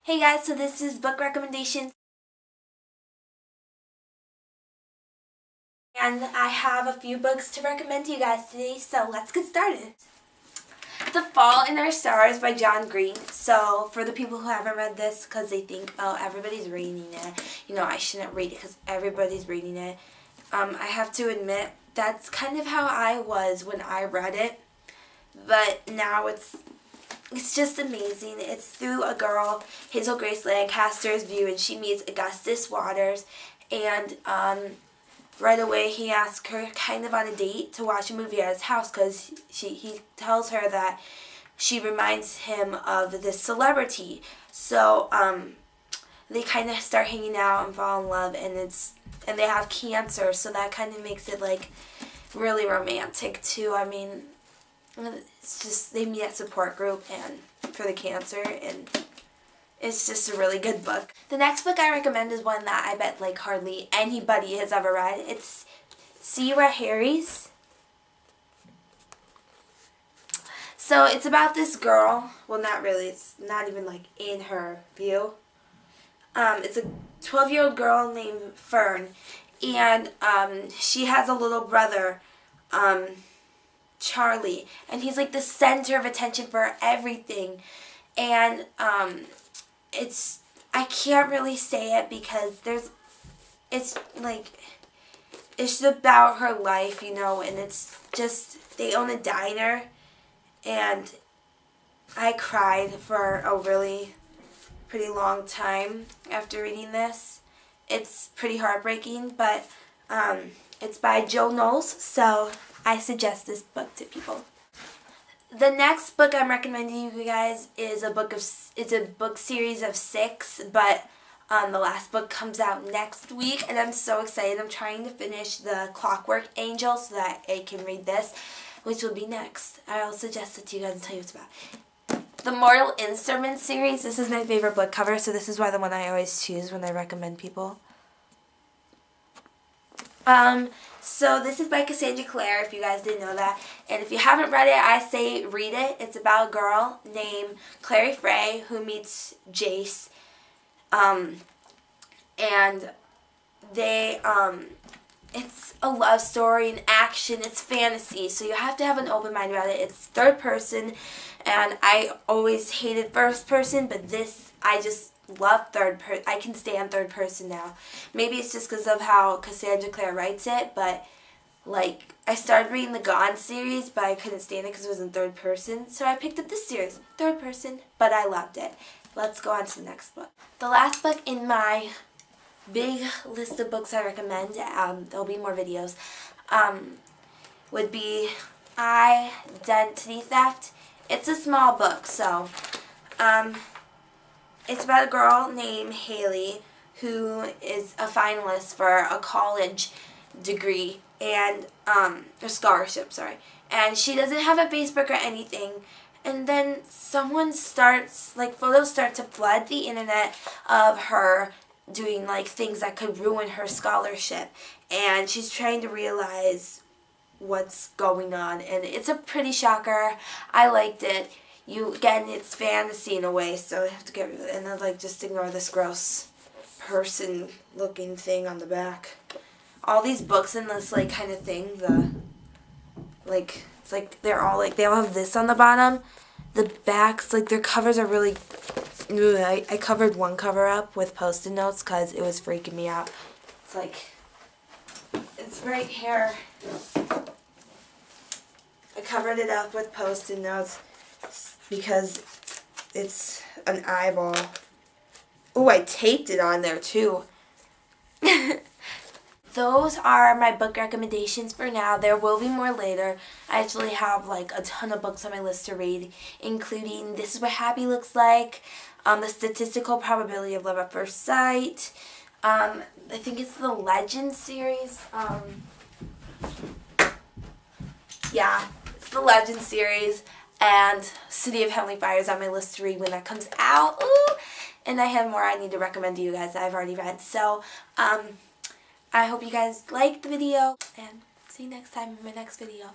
Hey guys, so this is book recommendations, and I have a few books to recommend to you guys today, so let's get started. The Fault in Our Stars by John Green. So for the people who haven't read this because they think, oh, everybody's reading it, I shouldn't read it because everybody's reading it. I have to admit, that's kind of how I was when I read it, but now it's just amazing. It's through a girl, Hazel Grace Lancaster's view, and she meets Augustus Waters, and right away he asks her kind of on a date to watch a movie at his house because he tells her that she reminds him of this celebrity. So they kind of start hanging out and fall in love, and they have cancer, so that kind of makes it like really romantic too. I mean, it's just they meet at support group and for the cancer, and it's just a really good book. The next book I recommend is one that I bet like hardly anybody has ever read. It's See You at Harry's. So it's about this girl. Well, not really. It's not even like in her view. It's a 12-year-old girl named Fern, and she has a little brother, Charlie, and he's like the center of attention for everything, and I can't really say it because it's about her life, and it's just, they own a diner, and I cried for a really pretty long time after reading this. It's pretty heartbreaking, but it's by Joe Knowles, so I suggest this book to people. The next book I'm recommending you guys is a book series of 6, but the last book comes out next week, and I'm so excited. I'm trying to finish The Clockwork Angel so that I can read this, which will be next. I'll suggest it to you guys and tell you what it's about. The Mortal Instruments series. This is my favorite book cover, so this is the one I always choose when I recommend people. So this is by Cassandra Clare, if you guys didn't know that. And if you haven't read it, I say read it. It's about a girl named Clary Frey who meets Jace. And they, it's a love story and action. It's fantasy, so you have to have an open mind about it. It's third person, and I always hated first person, but this, I just love third person. I can stand third person now. Maybe it's just because of how Cassandra Clare writes it, but like I started reading the Gone series, but I couldn't stand it because it was in third person, so I picked up this series, third person, but I loved it. Let's go on to the next book. The last book in my big list of books I recommend, there'll be more videos, would be Identity Theft. It's a small book, so it's about a girl named Haley who is a finalist for a college degree and a scholarship, sorry. And she doesn't have a Facebook or anything. And then photos start to flood the internet of her doing like things that could ruin her scholarship. And she's trying to realize what's going on. And it's a pretty shocker. I liked it. Again, it's fantasy in a way, so I have to get rid of it, and then like just ignore this gross person looking thing on the back. All these books in this like kind of thing, it's like they all have this on the bottom. The backs, like their covers are really, I covered one cover up with Post-it notes because it was freaking me out. It's right here. I covered it up with Post-it notes because it's an eyeball. Oh, I taped it on there too. Those are my book recommendations for now. There will be more later. I actually have like a ton of books on my list to read, including This Is What Happy Looks Like, The Statistical Probability of Love at First Sight. I think it's the Legend series. Yeah, it's the Legend series. And City of Heavenly Fire is on my list to read when that comes out. Ooh! And I have more I need to recommend to you guys that I've already read. So, I hope you guys liked the video, and see you next time in my next video.